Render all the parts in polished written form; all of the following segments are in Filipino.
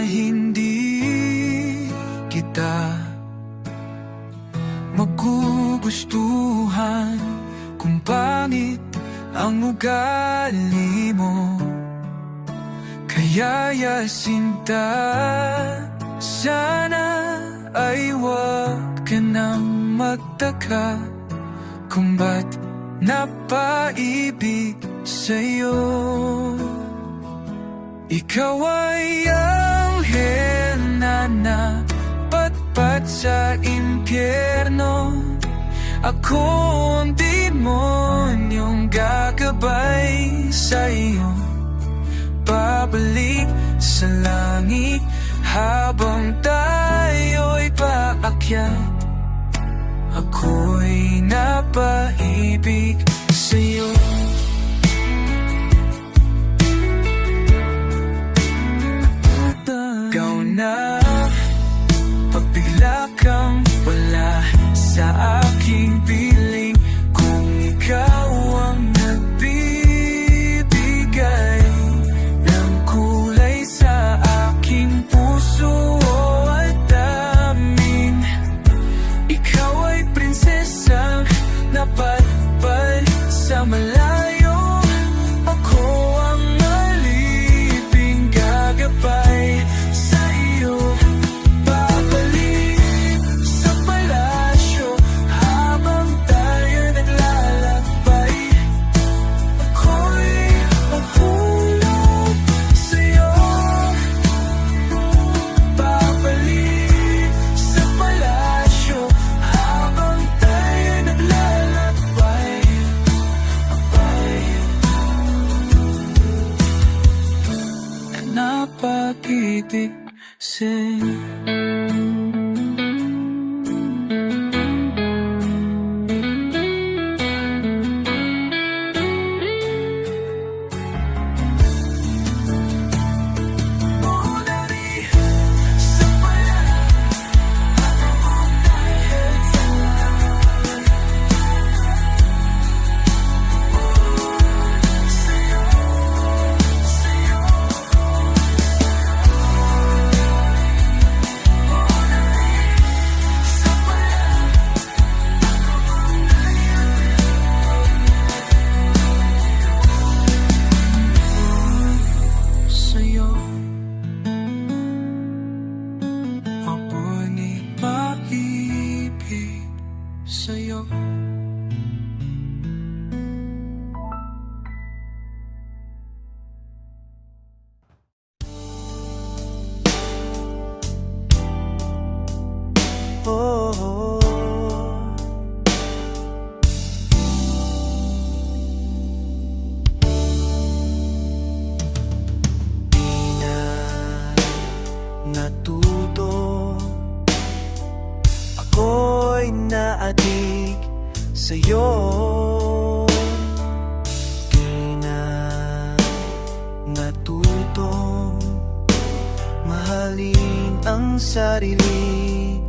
hindi kita magugustuhan kung pangit ang ugali mo. Kaya Yasinta, sana ay wag ka nang magtaka kung ba't napaibig sa'yo. Ikaw ay anghel na napatpat sa impyerno. Ako ang demonyong gagabay sa'yo. Babalik sa langit habang tayo'y paakyat. Ako'y napaibig sa'yo. Ikaw na pagbigla kang wala sa aking piling. Kung ikaw ang nagbibigay ng kulay sa aking puso at daming, ikaw ay prinsesang napatpad sa malayo. Ako ang aliping gagabay sa iyo. Babalik sa palasyo habang tayo naglalakbay. Ako'y mahulog sa iyo. Babalik sa palasyo habang tayo naglalakbay. Napag-ibig sa'yo. Sa'yo. Oh, di na natuto, ako'y naadik sa'yo. Di na natutong mahalin ang sarili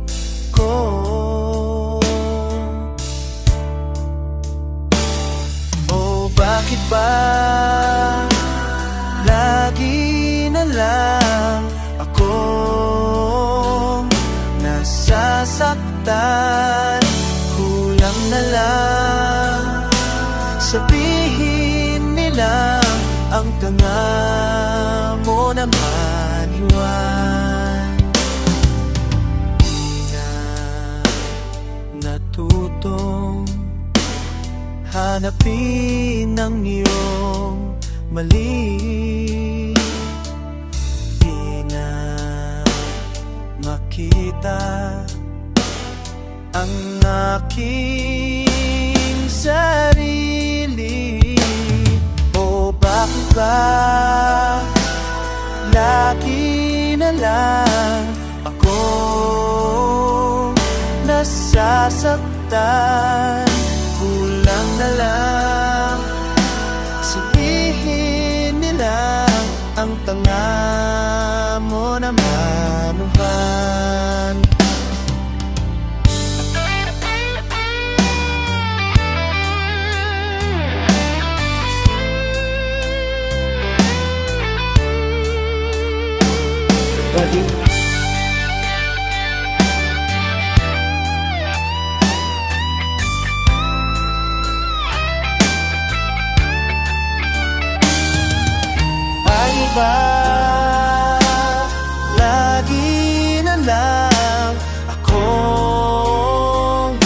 ko. Oh, bakit ba lagi na lang akong nasasaktan? Kulang na lang sabihin nila ang tanga mo naman iwan. Di na natutong hanapin ang iyong mali. Di na makita ang aking sarili. O bakit ba lagi na lang akong nasasaktan? Kulang na lang sabihin nila ang tanga mo naman uhan. lagi. Ay ba, lagi na lang akong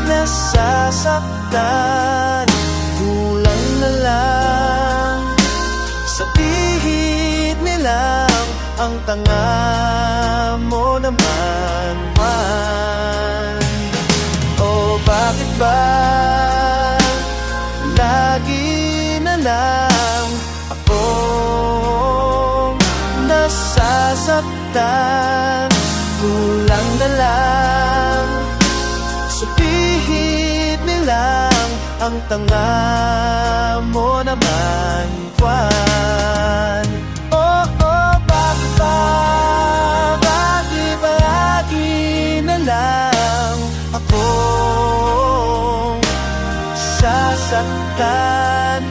nasasaktan. Kulang na lang sa pihit nilang ang tanga mo naman man. O bakit ba lagi na lang akong nasasaktan? Kulang na lang sa pihit nilang ang tanga mo naman, Juan. Oh, oh, bakit ba? Bakit ba lagi na lang akong sasaktan?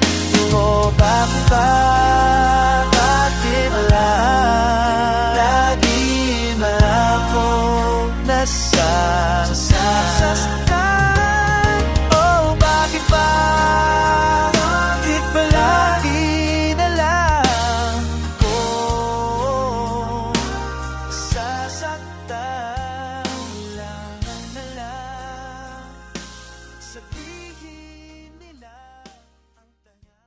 Oh, bakit ba? Bakit ba lagi na akong nasasaktan? Oh, bakit ba? Bakit ba lagi na lang akong sasaktan? Lang na lang sabihin nila ang tanga.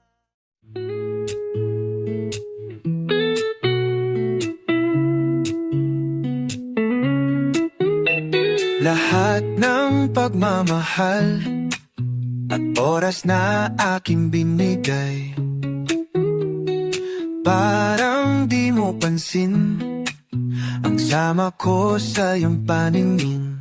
Lahat ng pagmamahal at oras na aking binigay, parang di mo pansin ang sama ko sa iyong paningin.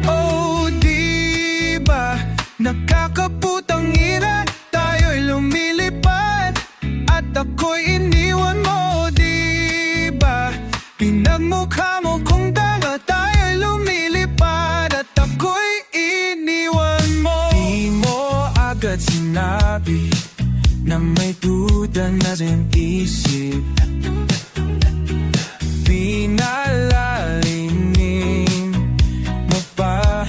Oh, di ba nakakaputang ina, tayo'y lumilipad at ako'y iniwan mo, di ba? Pinagmukha mo kung tanga, tayo'y lumilipad at ako'y iniwan mo. Di mo agad sinabi na may duda na sa iyong isip. Pinalalimin mo pa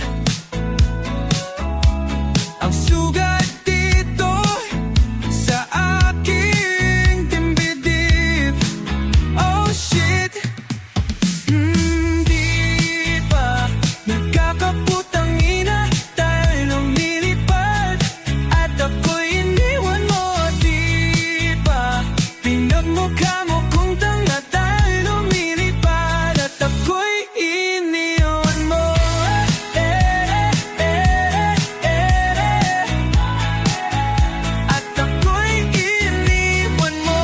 ang sugat dito sa aking dibdib. Oh shit, di ba nagkakaputang ina, tayo'y lumilipad at ako'y iniwan mo, di ba? Pinagmukha mo kung tanga, tayo'y lumilipad at ako'y iniwan mo. At ako'y iniwan mo.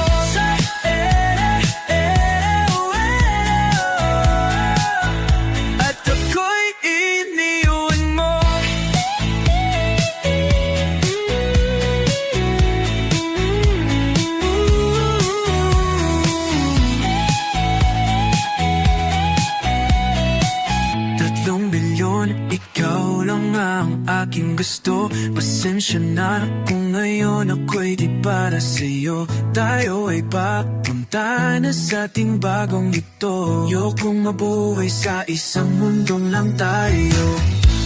At ako'y iniwan mo. Tatlong bilyon, ikaw lang ang aking gusto. Pasensya na kung ngayon ako'y di para sa'yo. Tayo ay papunta na sa ating bagong ito. Ayokong mabuhay sa isang mundong lang tayo.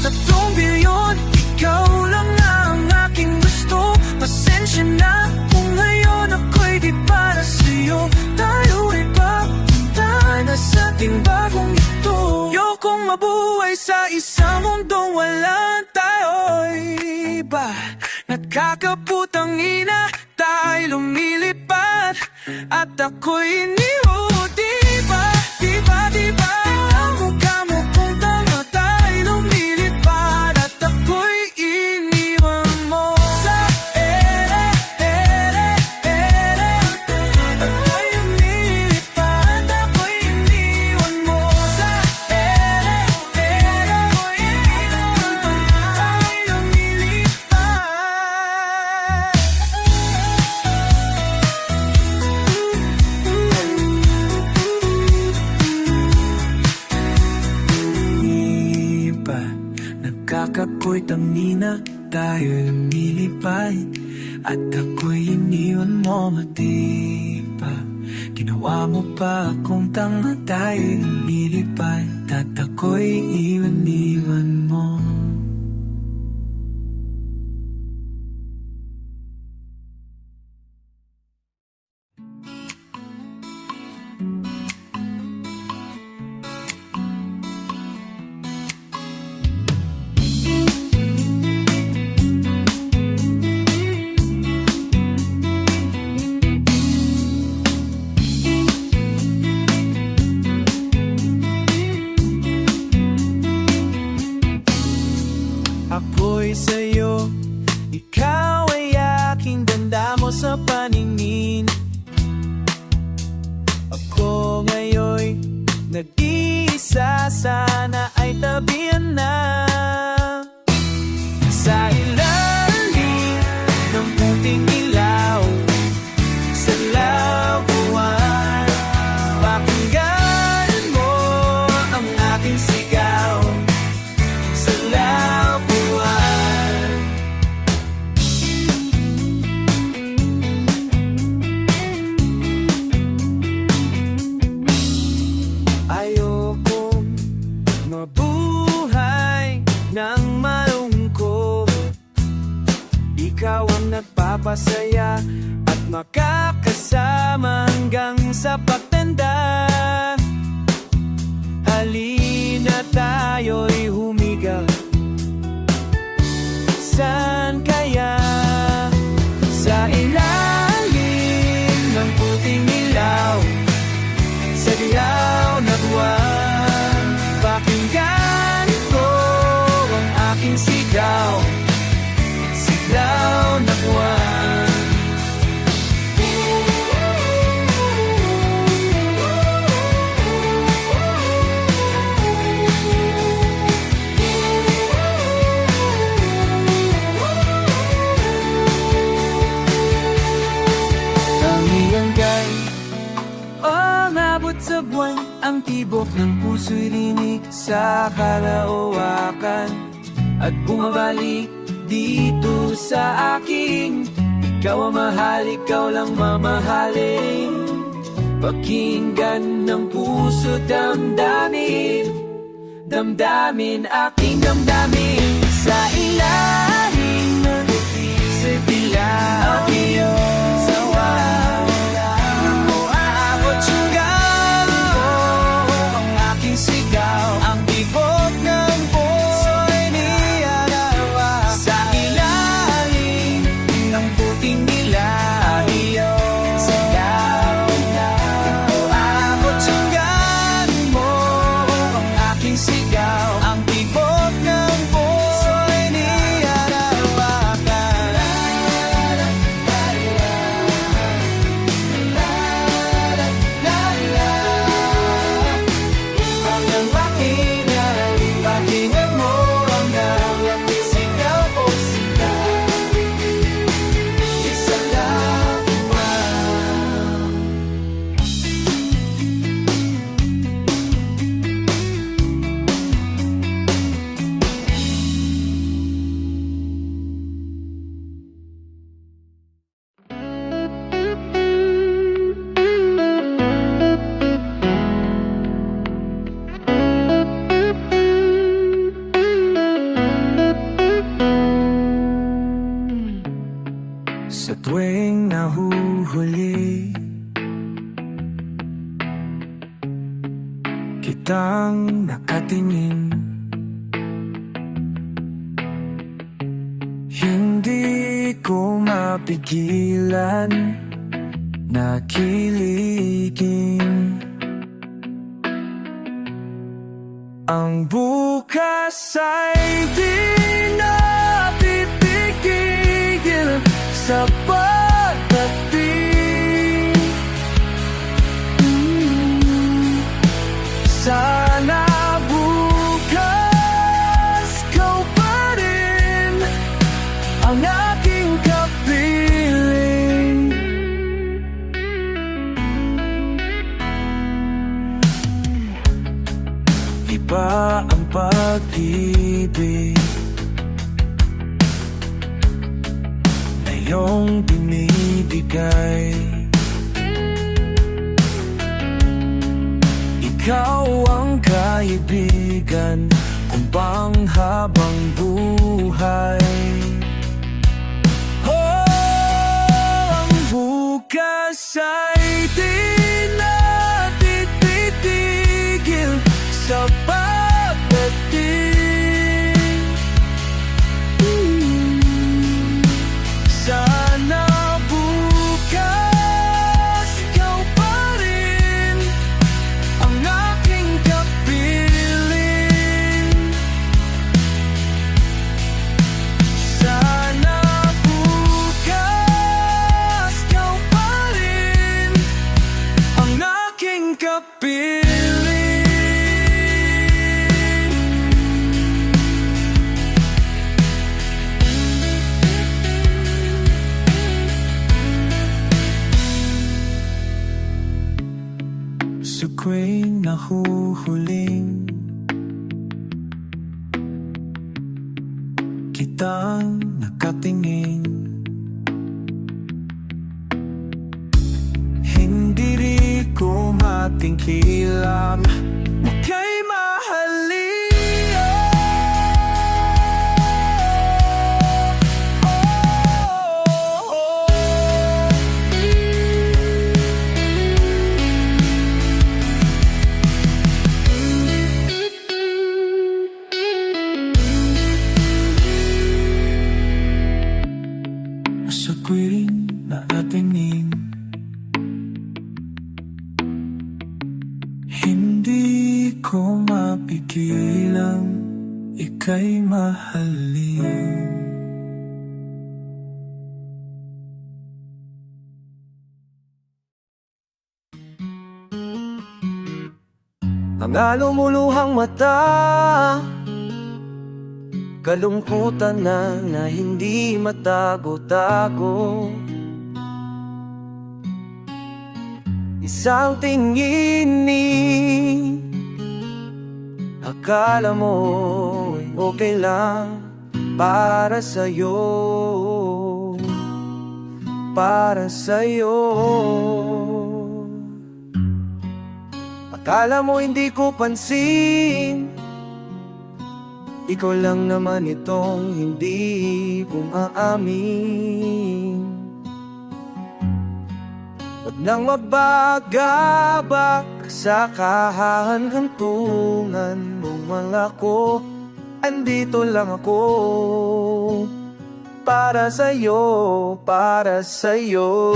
Tatlong bilyon, ikaw lang ang aking gusto. Pasensya na kung ngayon ako'y di para sa'yo. Tayo ay papunta na sa ating bagong ito. Ayokong mabuhay sa isang mundong walang tayo'y iba. Nagkakaputang ina, tayo'y lumilipad at ako'y iniwan. Di ba, di ba, di ba? Pinagmukha mo kung tanga, tayo'y lumilipad at ako'y iniwan mo. Sa ako'y lumilipad, ako'y iniwan mo. Sa ako'y iniwan mo, tayo'y lumilipad. damdamin na tayo lumilipad, at ako'y iniwan mo matipa. Ginawa mo pa akong tanga, tayo lumilipad, at ako'y iwan mo. Ako'y sa'yo, ikaw ay aking ganda mo sa paningin. Ako ngayon'y nag-iisa, sana ay tabihan na. Sa ilalim ng puting ilaw, sa labuan, pakinggan mo ang aking sigaw. Sa labuan, ayokong mabuhay ng malungkot. Ikaw ang nagpapasaya at makakasama hanggang sa pagtanda. Halina tayo'y humiga. Saan kaya? Sa ilalim ng puting ilaw, sa dilaw na buwan, pakinggan ko ang aking sigaw. Sigaw na buwan. Sa buwan, ang tibok ng puso'y rinig sa kalauwakan, at bumabalik dito sa akin. Ikaw ang mahal, ikaw lang mamahalin. Pakinggan ng puso, damdamin, damdamin, aking damdamin. Sa ilalim ng sa dilaw, sa walang mo aabot yung sigaw, ang tibok ng buhay niyarawa. Sa ilalim ng puting ilaw, sigaw na uabot yung gano'n mo. Ang aking sigaw, ang tibok ng buhay niyarawa. Pakinggan mo ang dapat, sigaw o sigaw, isa labuan. Sa tuwing nahuhuli kitang nakatingin, hindi ko mapigilan na kiligin. Ang bukas ay di na pipigil sa pagdating. Sana bukas kau pa rin ang aking kapiling. Iba ang pag-ibig, iba ang pag-ibig. Sa tuwing nahuhuli kitang nakatingin, hindi ko mapigilan na kiligin. Ang bukas ay di na pipigil sa pagdating. Sana bukas kau pa rin ang aking kapiling. Iba ang pag-ibig, iba ang pag-ibig. iyong binibigay. Ikaw ang kaibigan kung panghabang buhay. Ang bukas ay di natin titigil sa pagdating. Sana bukas ikaw pa rin ang aking kapiling. Sana bukas ikaw pa rin ang aking kapiling. Sa tuwing nahuhuling kitang nakatingin, hindi rin ko matingkilam na kay mahalin. Sa tuwing nakatingin, hindi ko mapigilang ika'y mahalin. Mga lumuluhang mata, kalungkutan na hindi matago-tago. Isang tingin ni akala mo ay okay lang para sa'yo, para sa'yo. Akala mo hindi ko pansin, ikaw lang naman itong hindi umaamin. Huwag nang magbagabak sa kahantungan mong wala ko. Andito lang ako para sa'yo, para sa'yo.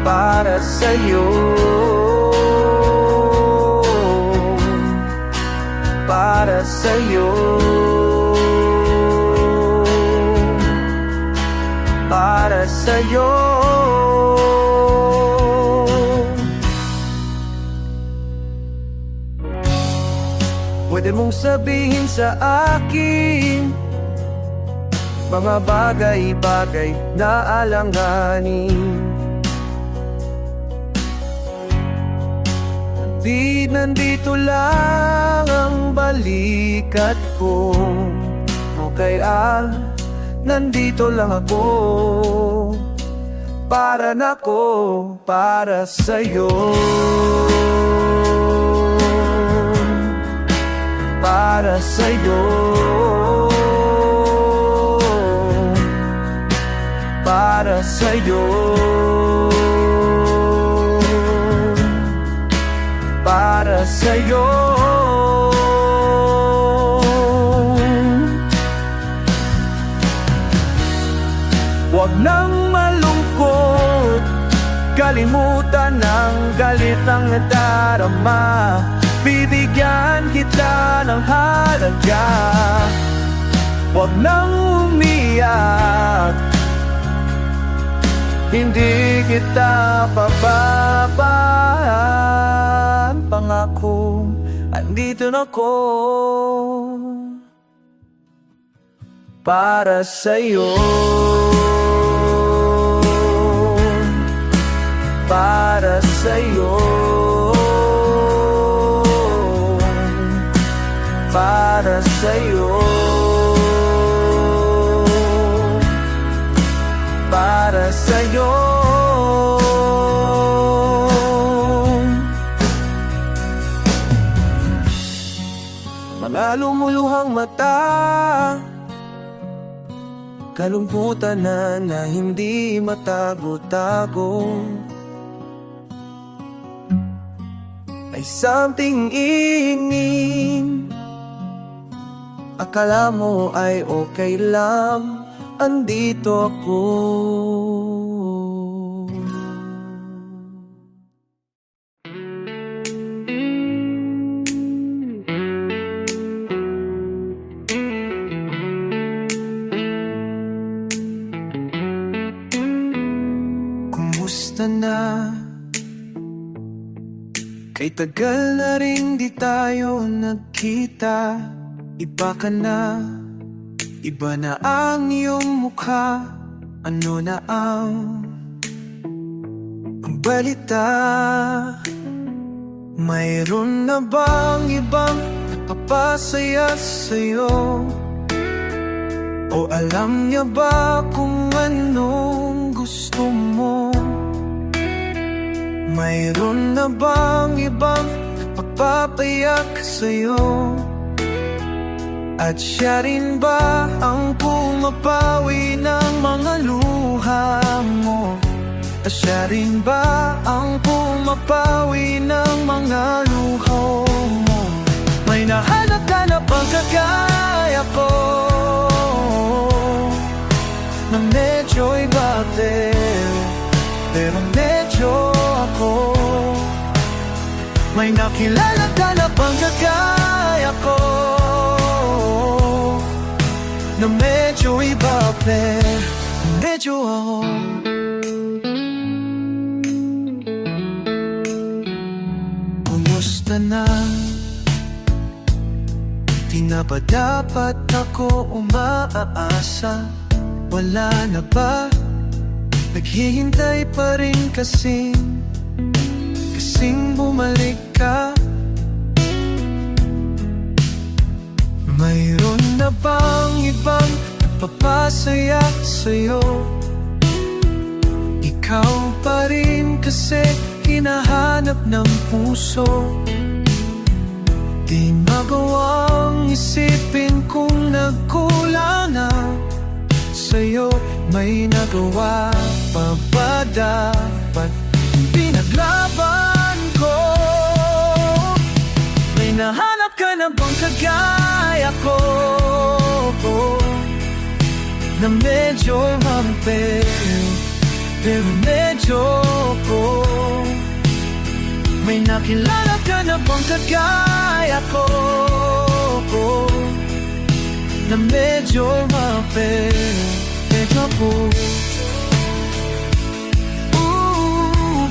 Para sa'yo, para sa'yo, para sa'yo. Pwede mong sabihin sa akin mga bagay-bagay na alanganin. Di nandito lang ang balikat ko, o kaya nandito lang ako para sa'yo, para sa'yo, para sa'yo, para sa'yo. Huwag nang malungkot, kalimutan ang galit ang nadarama. Bibigyan kita ng halaga. Huwag nang umiyak, hindi kita pababayaan. Pangako, andito na ako para sa'yo, para sa'yo, para sa'yo, para sa'yo. Mga lumuluhang mata, kalungkutan na hindi matago-tago. May something ingin, akala mo ay okay lang, andito ako. Kumusta na? Kay tagal na rin di tayo nagkita. Iba ka na, iba na ang iyong mukha. Ano na ang balita? Mayroon na bang ibang napapasaya sa'yo? O alam niya ba kung anong gusto mo? Mayroon na bang ibang pagpapayak sa'yo? At siya rin ba ang pumapawi ng mga luha mo? At siya rin ba ang pumapawi ng mga luho mo? May nahanap ka na bang kagaya ko? Na medyo iba pero medyo ako. May nakilala ka na bang kagaya ko? Na medyo iba pero medyo ako. Kumusta na? Di na ba dapat ako umaasa? Wala na ba? Naghihintay pa rin kasing bumalik ka. Mayroon na bang ibang nagpapasaya sa'yo? Ikaw pa rin kasi hinahanap ng puso. Di magawang isipin kung nagkulang na sa'yo. May nagawa pa ba dapat pinaglaban ko? May nahanap ka na bang kagaya ko? Na medyo pero medyo ko. May nakilala ka na bang kagaya ko? Na medyo medyo ko.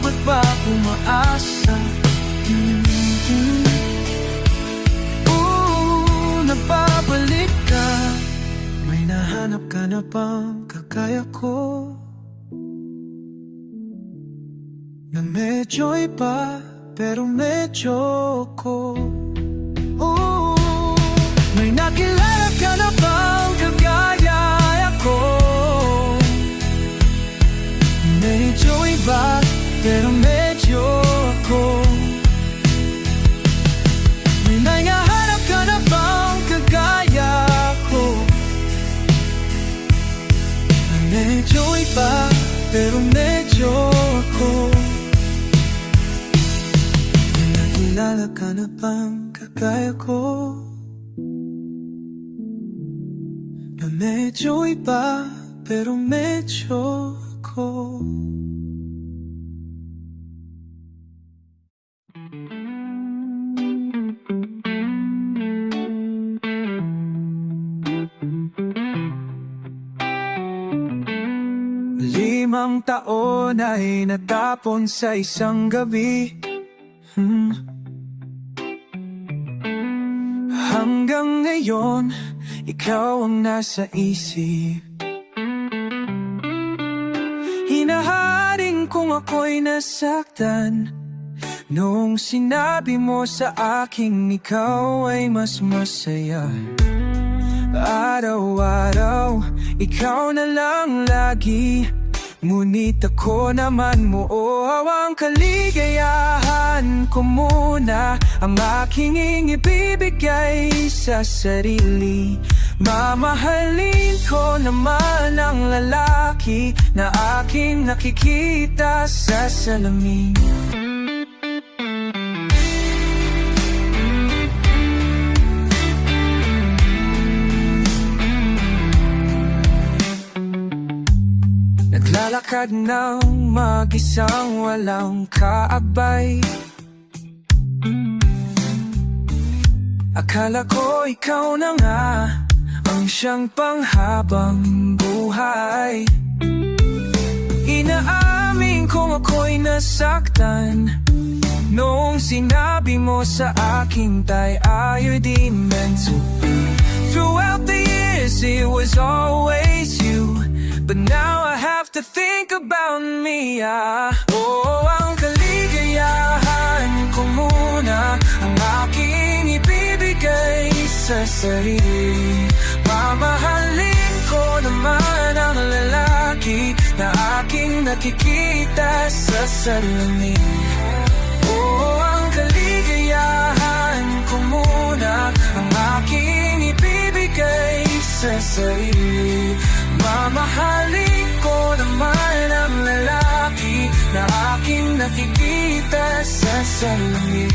Ba't ba umaasa? Nababalik ka. May nahanap ka na bang kagaya ko? Na medyo iba pero medyo ko. May nakilala ka na bang kagaya ko? Medyo iba pero medyo ako. May nangahanap ka na bang kagaya ko? Medyo iba pero medyo ako. May nakilala ka na bang kagaya ko? Na medyo iba pero medyo ako. Limang taon ay natapon sa isang gabi. Hanggang ngayon, ikaw ang nasa isip. Hinaharing kung ako'y nasaktan noong sinabi mo sa aking ikaw ay mas masaya. Araw-araw, ikaw na lang lagi Ngunit ako naman mo ang kaligayahan ko muna. Ang aking ibibigay sa sarili. Mamahalin ko naman ang lalaki na aking nakikita sa salamin. Naglalakad ng mag-isang walang kaabay. Akala ko ikaw na nga ang siyang panghabang buhay. Inaamin kong ako'y nasaktan noong sinabi mo sa akin tayo'y di meant to be. Throughout the years it was always you, but now I have to think about me. Oh, ang kaligayahan ko muna ang aking ibibigay sa sarili. Mamahalin ko naman ang lalaki na aking nakikita sa salamin. Oh, ang kaligayahan ko muna ang aking ibibigay sa sarili. Mamahalin ko naman ang lalaki na aking nakikita sa salamin.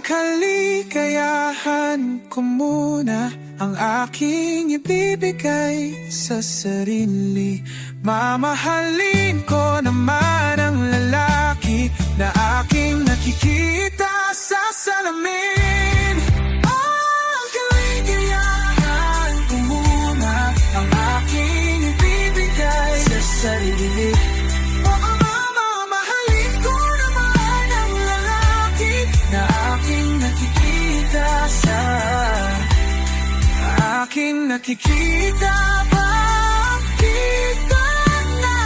Kaligayahan ko muna ang aking ibibigay sa sarili. Mamahalin ko naman ang lalaki na aking nakikita sa salamin. Ang kaligayahan ko muna ang aking ibibigay sa sarili. Aking nakikita ba kita na?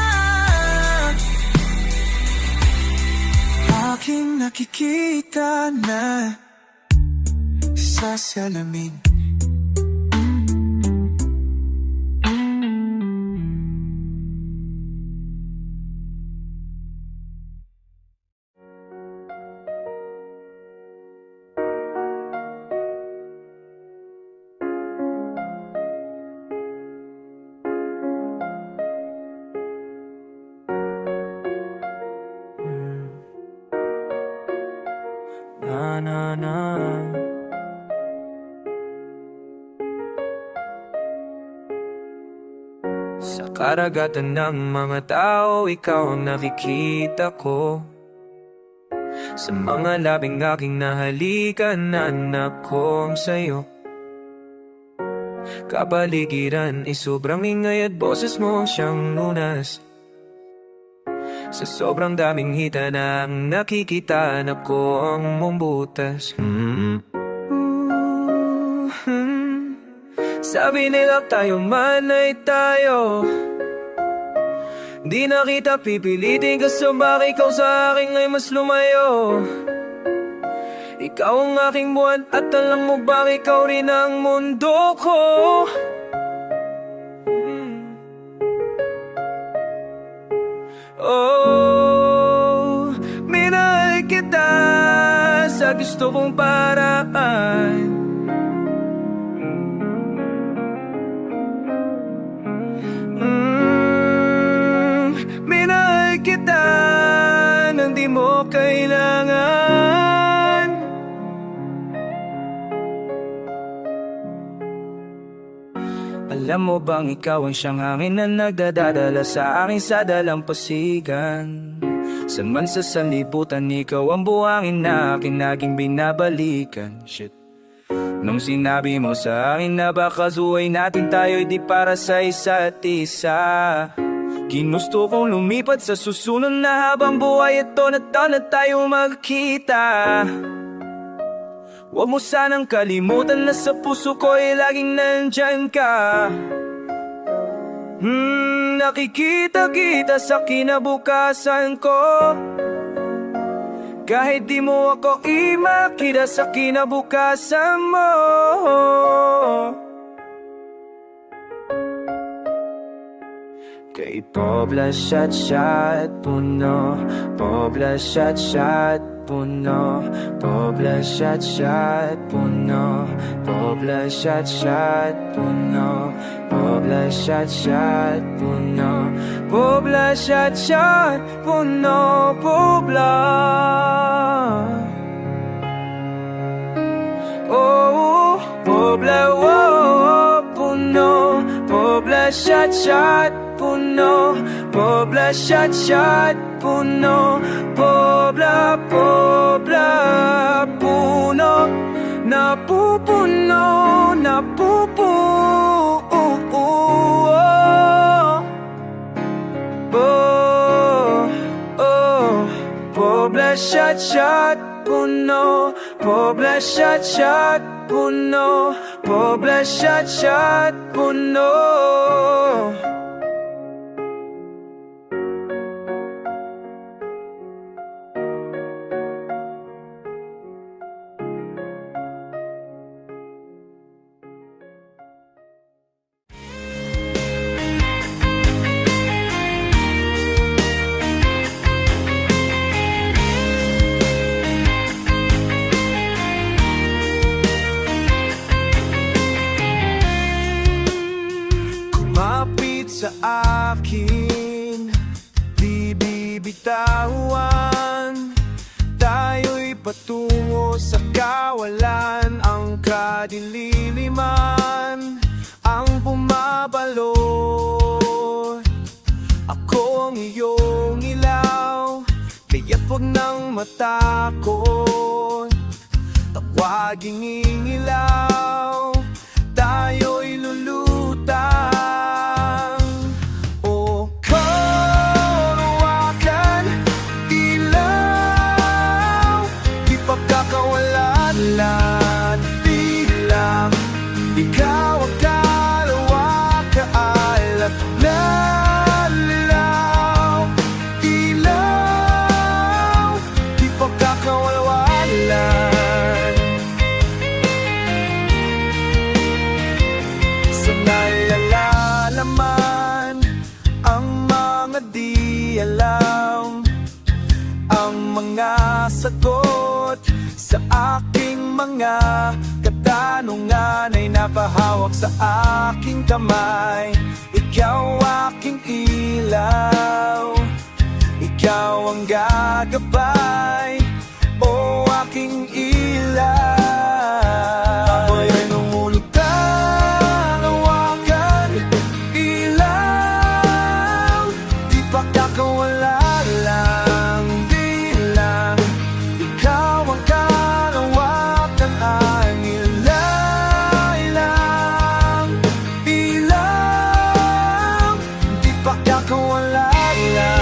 Aking nakikita na sa salamin. Na. Sa karagatan ng mga tao, ikaw ang nakikita ko. Sa mga labing aking nahalikan, anak kong sa'yo. Kapaligiran ay sobrang ingay at boses mo siyang lunas. Sa sobrang daming hita na ang nakikita na ko ang mong butas. Sabi nila tayo man ay tayo, di na kita pipilitin kasi bakit ikaw sa akin ay mas lumayo. Ikaw ang aking buwan at alam mo ba ikaw rin ang mundo ko. Oh, minahal kita sa gusto kong paraan. Minahal kita nang di mo kailangan. Alam mo bang ikaw ang siyang hangin na nagdadadala sa akin sa dalampasigan. San man sa sanlibutan, ikaw ang buhangin na akin naging binabalikan. Shit. Nung sinabi mo sa akin na baka suway natin tayo'y di para sa isa't isa, Ginusto kong lumipat sa susunod na habang buhay. Ito na tayo magkita. Huwag mo sanang kalimutan na sa puso ko ay laging nandyan ka. Nakikita kita sa kinabukasan ko. Kahit di mo ako imakita sa kinabukasan mo. Kay Pobla Shot puno, Pobla Shot puno, Pobla Shot puno, Pobla Shot puno, Pobla Shot puno, Pobla Shot puno, Pobla. Oh, Pobla, oh, puno, Pobla Shot puno, Pobla Shot puno, Pobla, puno, napupuno, Pobla Shot puno, Pobla Shot puno, Pobla Shot puno. Kumapit sa akin, di bibitawan. Tayo'y patungo sa kawalan. Ang kadililiman ang bumabalot. Ako ang iyong ilaw, kaya't huwag nang matakot. Tawaging ingilaw, tayo'y lulutang. O karawakan, ilaw, di pagkakawalan lang bilang. Ikaw ang kalawa, kaalat na lilaw. Ilaw, di pagkakawalan lang. Sa nalalaman ang mga di alam, ang mga sagot sa aking mga katanungan ay napahawak sa aking kamay. Ikaw aking ilaw, ikaw ang gagabay, o aking ilaw. Ako'y lumulutang, hawakan, ilaw, di pagkakawala lang bilang. Ikaw ang kalawakan, ang ilaw, di pagkakawala lang.